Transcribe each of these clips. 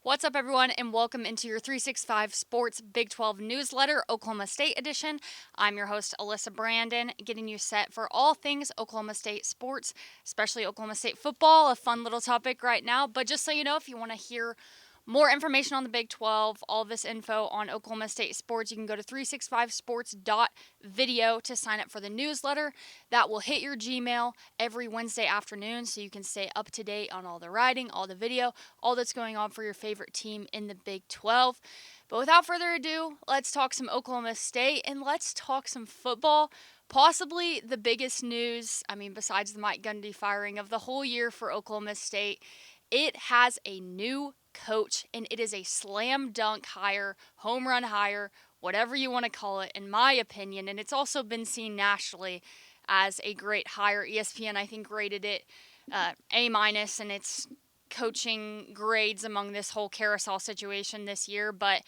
What's up, everyone, and welcome into your 365 Sports Big 12 newsletter, Oklahoma State edition. I'm your host, Alyssa Brandon, getting you set for all things Oklahoma State sports, especially Oklahoma State football, a fun little topic right now. But just so you know, if you want to hear more information on the Big 12, all this info on Oklahoma State sports, you can go to 365sports.video to sign up for the newsletter. That will hit your Gmail every Wednesday afternoon so you can stay up to date on all the writing, all the video, all that's going on for your favorite team in the Big 12. But without further ado, let's talk some Oklahoma State and let's talk some football. Possibly the biggest news, besides the Mike Gundy firing of the whole year for Oklahoma State, it has a new coach, and it is a slam dunk hire, home run hire, whatever you want to call it, in my opinion. And it's also been seen nationally as a great hire. ESPN, I think, rated it A minus in its coaching grades among this whole carousel situation this year. But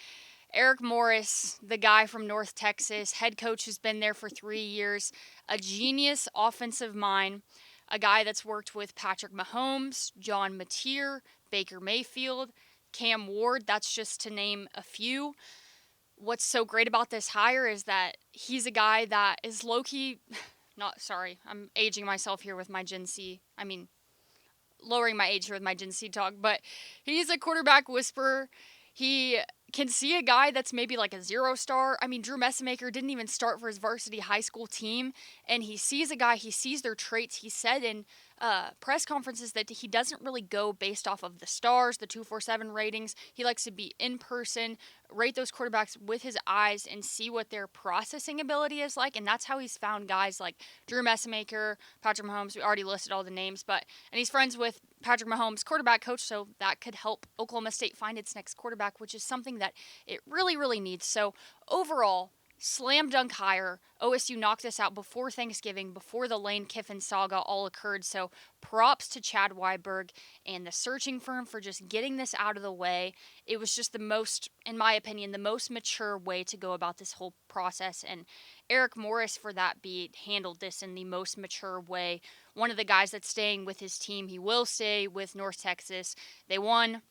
Eric Morris, the guy from North Texas, head coach who's been there for 3 years, a genius offensive mind, a guy that's worked with Patrick Mahomes, John Mateer, Baker Mayfield, Cam Ward, that's just to name a few. What's so great about this hire is that he's a guy that is low-key, I'm aging myself here with my Gen Z, lowering my age here with my Gen Z talk, but he's a quarterback whisperer. He can see a guy that's maybe like a zero star. Drew Messamaker didn't even start for his varsity high school team, and he sees a guy, he sees their traits. He said in press conferences that he doesn't really go based off of the stars, the 247 ratings. He likes to be in person, rate those quarterbacks with his eyes, and see what their processing ability is like. And that's how he's found guys like Drew Messamaker, Patrick Mahomes. We already listed all the names, and he's friends with Patrick Mahomes, quarterback coach, so that could help Oklahoma State find its next quarterback, which is something that it really, really needs. So overall, slam dunk hire. OSU knocked this out before Thanksgiving, before the Lane Kiffin saga all occurred. So props to Chad Weiberg and the searching firm for just getting this out of the way. It was just the most, in my opinion, the most mature way to go about this whole process. And Eric Morris, for that beat, handled this in the most mature way. One of the guys that's staying with his team, he will stay with North Texas. They won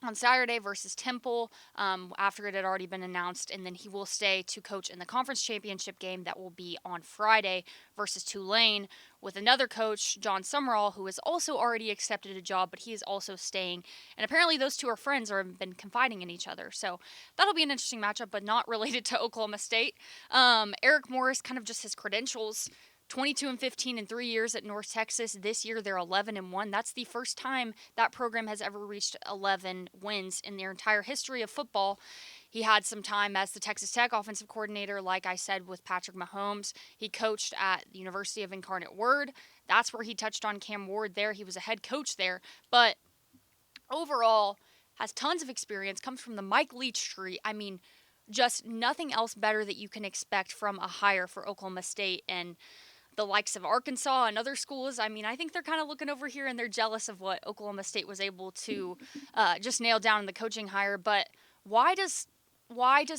on Saturday versus Temple after it had already been announced, and then he will stay to coach in the conference championship game that will be on Friday versus Tulane with another coach, John Summerall, who has also already accepted a job, but he is also staying. And apparently those two are friends or have been confiding in each other. So that'll be an interesting matchup, but not related to Oklahoma State. Eric Morris, kind of just his credentials. 22-15 in 3 years at North Texas. This year they're 11-1. That's the first time that program has ever reached 11 wins in their entire history of football. He had some time as the Texas Tech offensive coordinator, like I said, with Patrick Mahomes. He coached at the University of Incarnate Word. That's where he touched on Cam Ward there. He was a head coach there. But overall, has tons of experience, comes from the Mike Leach tree. Just nothing else better that you can expect from a hire for Oklahoma State. And the likes of Arkansas and other schools, I think they're kind of looking over here and they're jealous of what Oklahoma State was able to just nail down in the coaching hire. But why does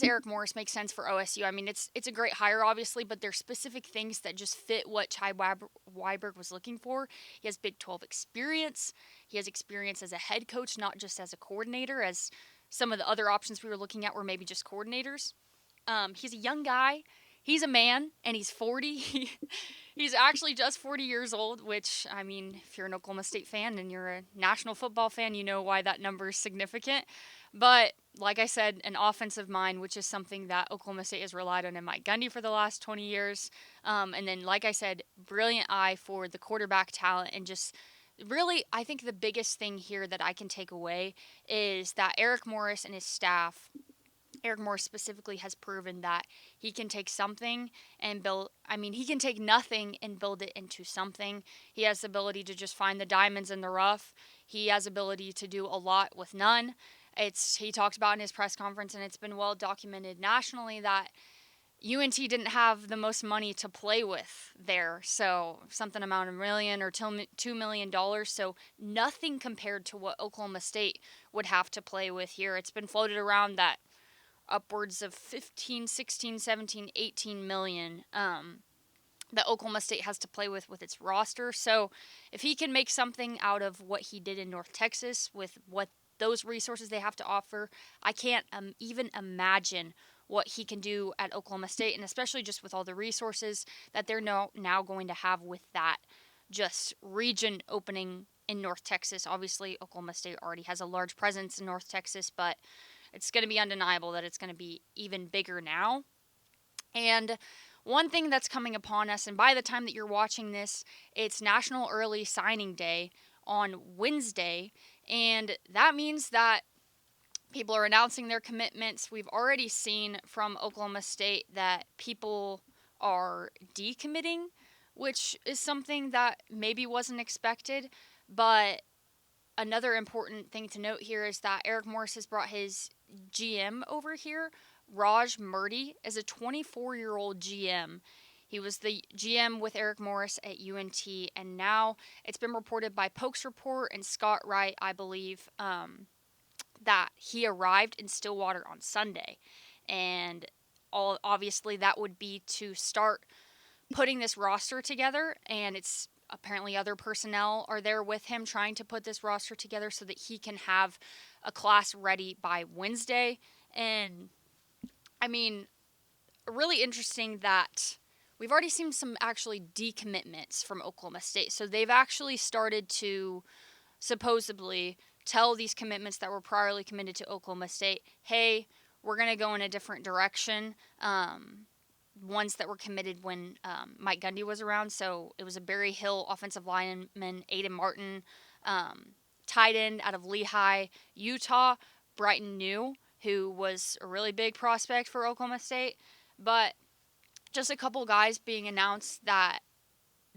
Eric Morris make sense for OSU? It's a great hire, obviously, but there's specific things that just fit what Chad Weiberg was looking for. He has Big 12 experience. He has experience as a head coach, not just as a coordinator, as some of the other options we were looking at were maybe just coordinators. He's a young guy. He's a man, and he's 40. He's actually just 40 years old, which, if you're an Oklahoma State fan and you're a national football fan, you know why that number is significant. But, like I said, an offensive mind, which is something that Oklahoma State has relied on in Mike Gundy for the last 20 years. And then, like I said, brilliant eye for the quarterback talent. And just really, I think the biggest thing here that I can take away is that Eric Morris and his staff, Eric Morris specifically, has proven that he can take something and he can take nothing and build it into something. He has the ability to just find the diamonds in the rough. He has ability to do a lot with none. He talked about in his press conference, and it's been well documented nationally, that UNT didn't have the most money to play with there. So something amount of $1 million or $2 million. So nothing compared to what Oklahoma State would have to play with here. It's been floated around that upwards of 15, 16, 17, 18 million that Oklahoma State has to play with its roster. So if he can make something out of what he did in North Texas with what those resources they have to offer, I can't even imagine what he can do at Oklahoma State, and especially just with all the resources that they're now going to have with that just region opening in North Texas. Obviously, Oklahoma State already has a large presence in North Texas, but it's going to be undeniable that it's going to be even bigger now. And one thing that's coming upon us, and by the time that you're watching this, it's National Early Signing Day on Wednesday, and that means that people are announcing their commitments. We've already seen from Oklahoma State that people are decommitting, which is something that maybe wasn't expected. But another important thing to note here is that Eric Morris has brought his GM over here, Raj Murti, as a 24-year-old GM. He was the GM with Eric Morris at UNT, and now it's been reported by Pokes Report and Scott Wright, I believe, that he arrived in Stillwater on Sunday. And obviously that would be to start putting this roster together, and it's apparently other personnel are there with him trying to put this roster together so that he can have a class ready by Wednesday. And I mean, really interesting that we've already seen some actually decommitments from Oklahoma State. So they've actually started to supposedly tell these commitments that were priorly committed to Oklahoma State, hey, we're going to go in a different direction. Ones that were committed when Mike Gundy was around. So it was a Barry Hill offensive lineman, Aiden Martin, tight end out of Lehigh, Utah, Brighton New, who was a really big prospect for Oklahoma State. But just a couple guys being announced that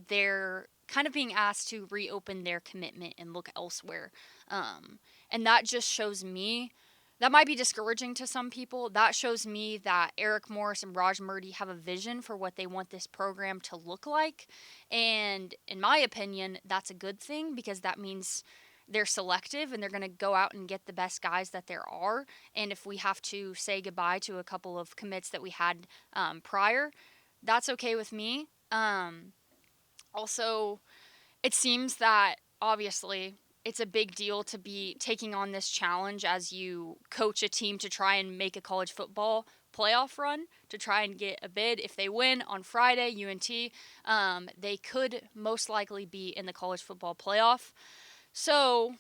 they're kind of being asked to reopen their commitment and look elsewhere. And that just shows me, that might be discouraging to some people. That shows me that Eric Morris and Raj Murti have a vision for what they want this program to look like. And in my opinion, that's a good thing because that means they're selective and they're going to go out and get the best guys that there are. And if we have to say goodbye to a couple of commits that we had prior, that's okay with me. Also, it seems that obviously it's a big deal to be taking on this challenge as you coach a team to try and make a college football playoff run, to try and get a bid. If they win on Friday, UNT, they could most likely be in the college football playoff. So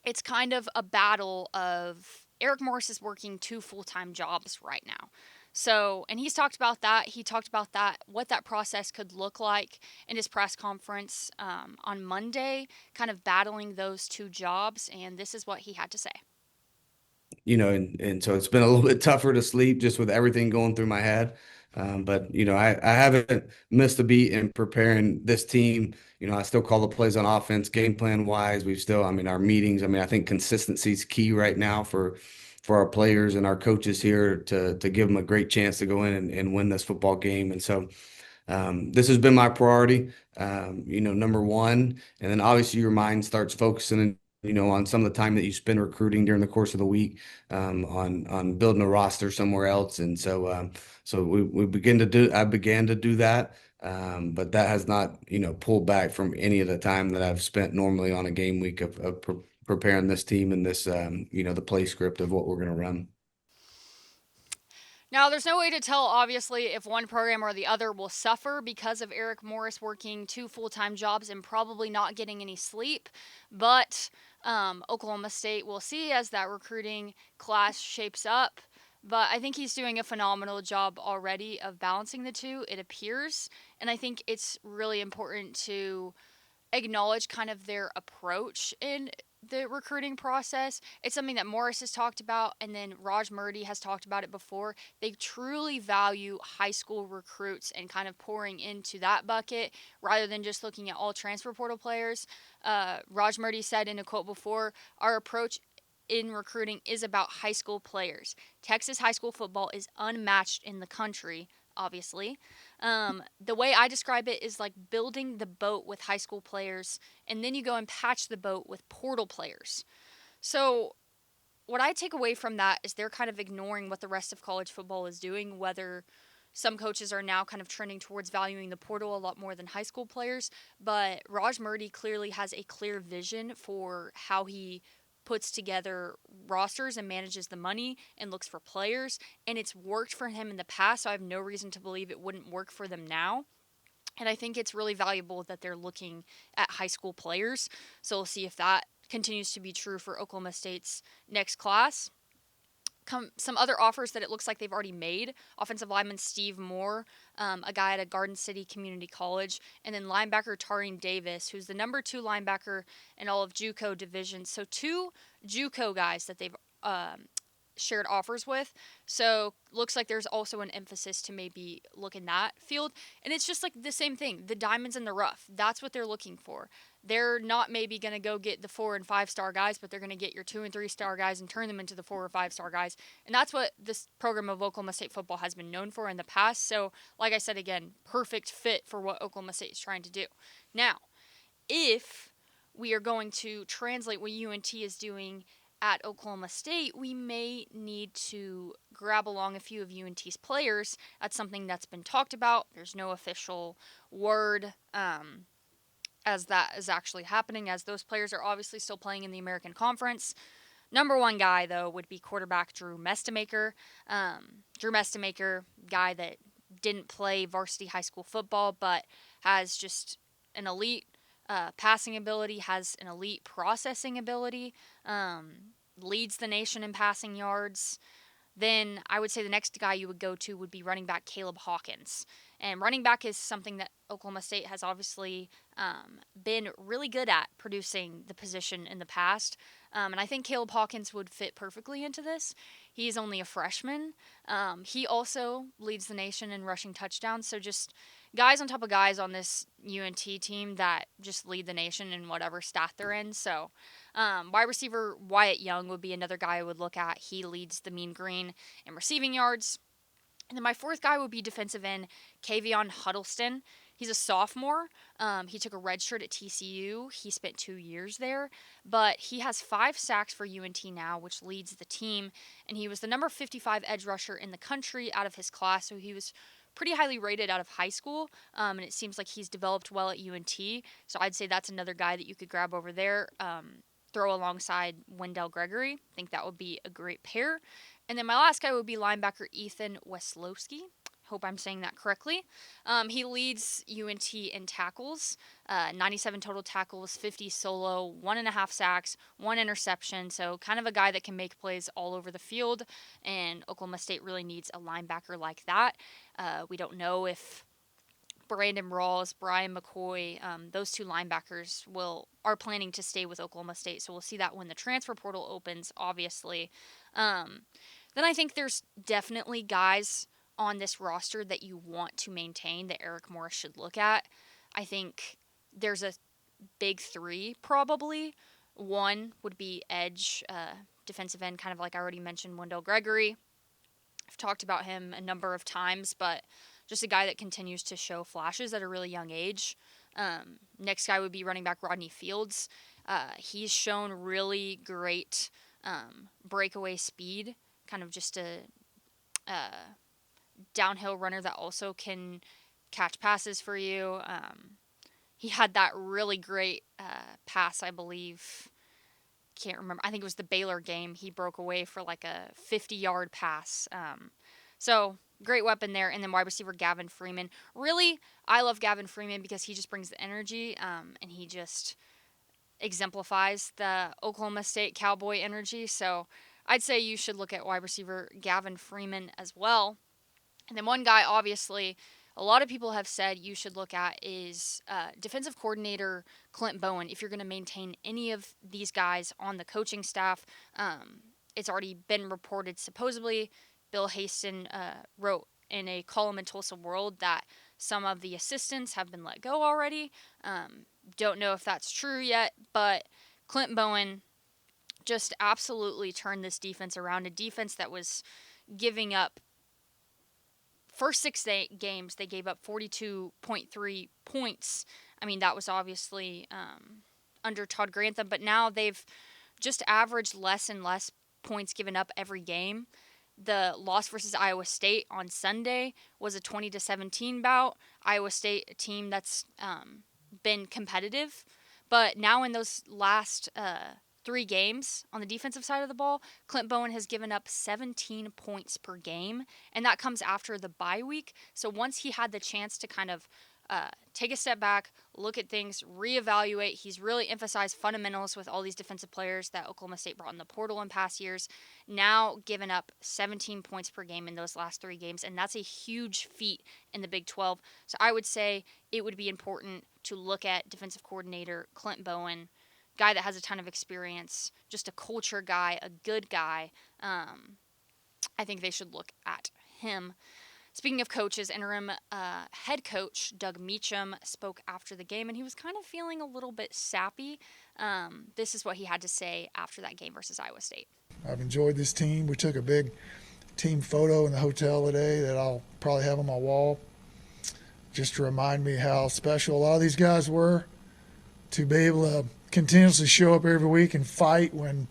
it's kind of a battle of Eric Morris is working 2 full-time jobs right now. So, and he's talked about that. He talked about that, what that process could look like in his press conference on Monday, kind of battling those 2 jobs. And this is what he had to say. And so it's been a little bit tougher to sleep just with everything going through my head. But I haven't missed a beat in preparing this team. I still call the plays on offense, game plan wise. We've still, our meetings. I think consistency is key right now for our players and our coaches here to give them a great chance to go in and win this football game. And so this has been my priority, number one. And then obviously your mind starts focusing, on some of the time that you spend recruiting during the course of the week, on building a roster somewhere else. And so we I began to do that. But that has not, pulled back from any of the time that I've spent normally on a game week of preparing this team and this, the play script of what we're going to run. Now, there's no way to tell, obviously, if one program or the other will suffer because of Eric Morris working 2 full-time jobs and probably not getting any sleep. But Oklahoma State will see as that recruiting class shapes up. But I think he's doing a phenomenal job already of balancing the two, it appears. And I think it's really important to acknowledge kind of their approach in the recruiting process. It's something that Morris has talked about, and then Raj Murti has talked about it before. They truly value high school recruits and kind of pouring into that bucket rather than just looking at all transfer portal players. Raj Murti said in a quote before, our approach in recruiting is about high school players. Texas high school football is unmatched in the country, obviously. The way I describe it is like building the boat with high school players, and then you go and patch the boat with portal players. So, what I take away from that is they're kind of ignoring what the rest of college football is doing, whether some coaches are now kind of trending towards valuing the portal a lot more than high school players. But Raj Murti clearly has a clear vision for how he puts together rosters and manages the money and looks for players, and it's worked for him in the past, so I have no reason to believe it wouldn't work for them now. And I think it's really valuable that they're looking at high school players. So we'll see if that continues to be true for Oklahoma State's next class. Some other offers that it looks like they've already made: offensive lineman Steve Moore, a guy at a Garden City Community College, and then linebacker Tareen Davis, who's the number 2 linebacker in all of JUCO divisions. So 2 JUCO guys that they've shared offers with. So looks like there's also an emphasis to maybe look in that field. And it's just like the same thing, the diamonds in the rough. That's what they're looking for. They're not maybe going to go get the 4 and 5 star guys, but they're going to get your 2 and 3 star guys and turn them into the 4 or 5 star guys. And that's what this program of Oklahoma State football has been known for in the past. So, like I said again, perfect fit for what Oklahoma State is trying to do. Now, if we are going to translate what UNT is doing at Oklahoma State, we may need to grab along a few of UNT's players. That's something that's been talked about. There's no official word as that is actually happening, as those players are obviously still playing in the American Conference. Number 1 guy, though, would be quarterback Drew Mestemaker. Drew Mestemaker, guy that didn't play varsity high school football, but has just an elite passing ability, has an elite processing ability, leads the nation in passing yards. Then I would say the next guy you would go to would be running back Caleb Hawkins. And running back is something that Oklahoma State has obviously been really good at producing the position in the past. And I think Caleb Hawkins would fit perfectly into this. He's only a freshman. He also leads the nation in rushing touchdowns. So just guys on top of guys on this UNT team that just lead the nation in whatever stat they're in. So wide receiver Wyatt Young would be another guy I would look at. He leads the Mean Green in receiving yards. And then my 4th guy would be defensive end Kavion Huddleston. He's a sophomore. He took a red shirt at TCU. He spent 2 years there, but he has 5 sacks for UNT now, which leads the team. And he was the number 55 edge rusher in the country out of his class, so he was pretty highly rated out of high school. And it seems like he's developed well at UNT. So I'd say that's another guy that you could grab over there. Throw alongside Wendell Gregory. I think that would be a great pair. And then my last guy would be linebacker Ethan Weslowski. Hope I'm saying that correctly. He leads UNT in tackles, 97 total tackles, 50 solo, 1.5 sacks, 1 interception. So kind of a guy that can make plays all over the field. And Oklahoma State really needs a linebacker like that. We don't know if Brandon Rawls, Brian McCoy, those 2 linebackers are planning to stay with Oklahoma State. So we'll see that when the transfer portal opens, obviously. Then I think there's definitely guys on this roster that you want to maintain that Eric Morris should look at. I think there's a big 3 probably. 1 would be edge, defensive end, kind of like I already mentioned, Wendell Gregory. I've talked about him a number of times, but just a guy that continues to show flashes at a really young age. Next guy would be running back Rodney Fields. He's shown really great breakaway speed, kind of just a downhill runner that also can catch passes for you. He had that really great pass, I believe. Can't remember. I think it was the Baylor game. He broke away for like a 50-yard pass. So great weapon there. And then wide receiver Gavin Freeman. Really, I love Gavin Freeman because he just brings the energy, and he just exemplifies the Oklahoma State Cowboy energy. So I'd say you should look at wide receiver Gavin Freeman as well. And then one guy, obviously, a lot of people have said you should look at is defensive coordinator Clint Bowen. If you're going to maintain any of these guys on the coaching staff, it's already been reported, supposedly, Bill Haston wrote in a column in Tulsa World that some of the assistants have been let go already. Don't know if that's true yet, but Clint Bowen just absolutely turned this defense around. A defense that was giving up, first 6 games, they gave up 42.3 points. I mean, that was obviously under Todd Grantham, but now they've just averaged less and less points given up every game. The loss versus Iowa State on Sunday was a 20-17 bout. Iowa State, a team that's been competitive, but now in those last 3 games on the defensive side of the ball, Clint Bowen has given up 17 points per game, and that comes after the bye week. So once he had the chance to kind of take a step back, look at things, reevaluate. He's really emphasized fundamentals with all these defensive players that Oklahoma State brought in the portal in past years. Now given up 17 points per game in those last 3 games, and that's a huge feat in the Big 12. So I would say it would be important to look at defensive coordinator Clint Bowen, guy that has a ton of experience, just a culture guy, a good guy. I think they should look at him. Speaking of coaches, interim head coach Doug Meacham spoke after the game, and he was kind of feeling a little bit sappy. This is what he had to say after that game versus Iowa State. I've enjoyed this team. We took a big team photo in the hotel today that I'll probably have on my wall just to remind me how special a lot of these guys were, to be able to continuously show up every week and fight when,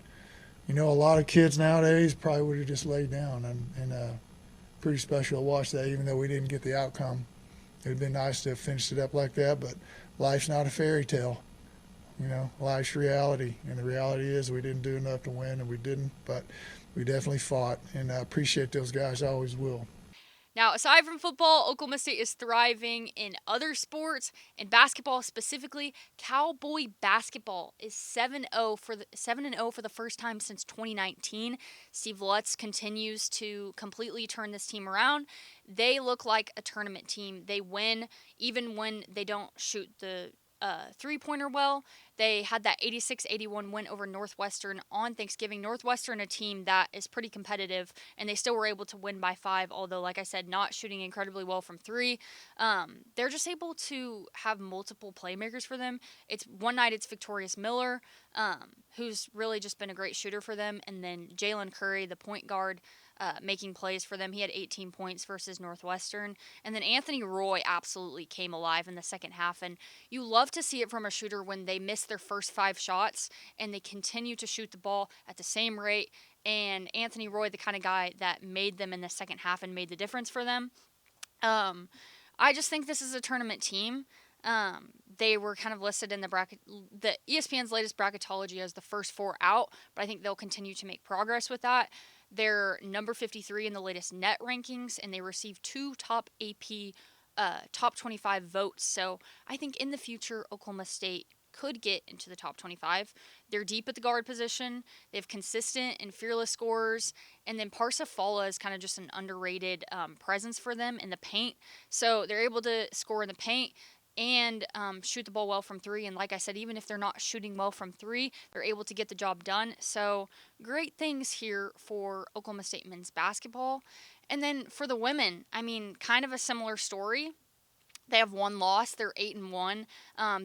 a lot of kids nowadays probably would have just laid down. And pretty special to watch that, even though we didn't get the outcome. It would have been nice to have finished it up like that, but life's not a fairy tale. Life's reality, and the reality is we didn't do enough to win, and we didn't, but we definitely fought, and I appreciate those guys. I always will. Now, aside from football, Oklahoma State is thriving in other sports. In basketball specifically, Cowboy basketball is 7-0 for the first time since 2019. Steve Lutz continues to completely turn this team around. They look like a tournament team. They win even when they don't shoot the three-pointer well. They had that 86-81 win over Northwestern on Thanksgiving. Northwestern, a team that is pretty competitive, and they still were able to win by 5, although, like I said, not shooting incredibly well from 3. They're just able to have multiple playmakers for them. One night it's Victorious Miller, who's really just been a great shooter for them, and then Jalen Curry, the point guard, making plays for them. He had 18 points versus Northwestern. And then Anthony Roy absolutely came alive in the second half. And you love to see it from a shooter when they miss their first 5 shots and they continue to shoot the ball at the same rate. And Anthony Roy, the kind of guy that made them in the second half and made the difference for them. I just think this is a tournament team. They were kind of listed in the ESPN's latest bracketology as the first 4 out, but I think they'll continue to make progress with that. They're number 53 in the latest net rankings, and they received 2 top AP top 25 votes. So I think in the future, Oklahoma State could get into the top 25. They're deep at the guard position. They have consistent and fearless scorers. And then Parsifala is kind of just an underrated presence for them in the paint. So they're able to score in the paint and shoot the ball well from 3. And like I said, even if they're not shooting well from 3, they're able to get the job done. So great things here for Oklahoma State men's basketball. And then for the women, kind of a similar story. They have 1 loss. They're 8-1.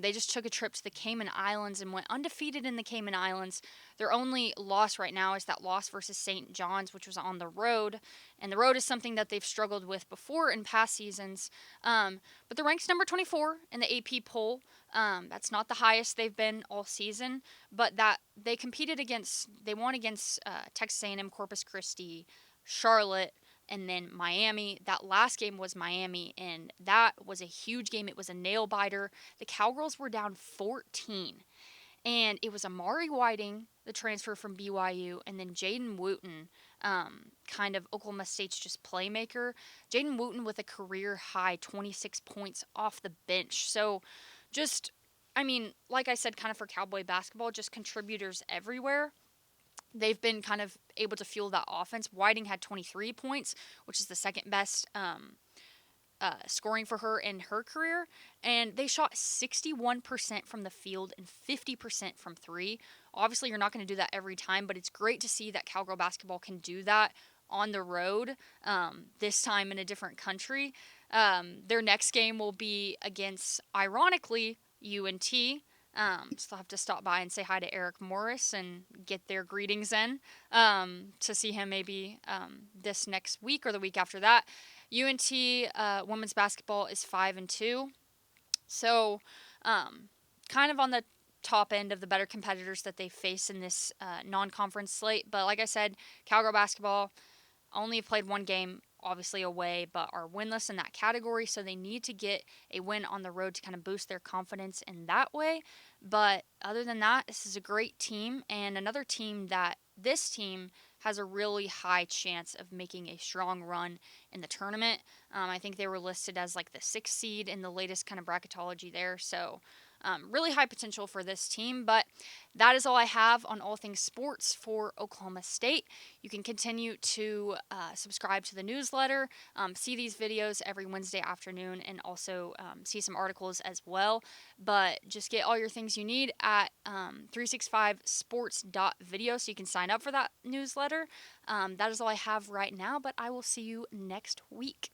They just took a trip to the Cayman Islands and went undefeated in the Cayman Islands. Their only loss right now is that loss versus St. John's, which was on the road. And the road is something that they've struggled with before in past seasons. But they're ranked number 24 in the AP poll. That's not the highest they've been all season, but that they won against Texas A&M, Corpus Christi, Charlotte, and then Miami. That last game was Miami, and that was a huge game. It was a nail-biter. The Cowgirls were down 14, and it was Amari Whiting, the transfer from BYU, and then Jaden Wooten, kind of Oklahoma State's just playmaker. Jaden Wooten with a career-high 26 points off the bench. So like I said, kind of for Cowboy basketball, just contributors everywhere. They've been kind of able to fuel that offense. Whiting had 23 points, which is the second best scoring for her in her career. And they shot 61% from the field and 50% from 3. Obviously, you're not going to do that every time, but it's great to see that Cowgirl basketball can do that on the road, this time in a different country. Their next game will be against, ironically, UNT. So I'll have to stop by and say hi to Eric Morris and get their greetings in to see him maybe this next week or the week after that. UNT women's basketball is 5-2. So kind of on the top end of the better competitors that they face in this non-conference slate. But like I said, Cowgirl basketball only played 1 game, obviously away, but are winless in that category, so they need to get a win on the road to kind of boost their confidence in that way. But other than that, this is a great team, and another team that this team has a really high chance of making a strong run in the tournament. I think they were listed as like the sixth seed in the latest kind of bracketology there. So, really high potential for this team. But that is all I have on all things sports for Oklahoma State. You can continue to subscribe to the newsletter, see these videos every Wednesday afternoon, and also see some articles as well. But just get all your things you need at 365sports.video so you can sign up for that newsletter. That is all I have right now, but I will see you next week.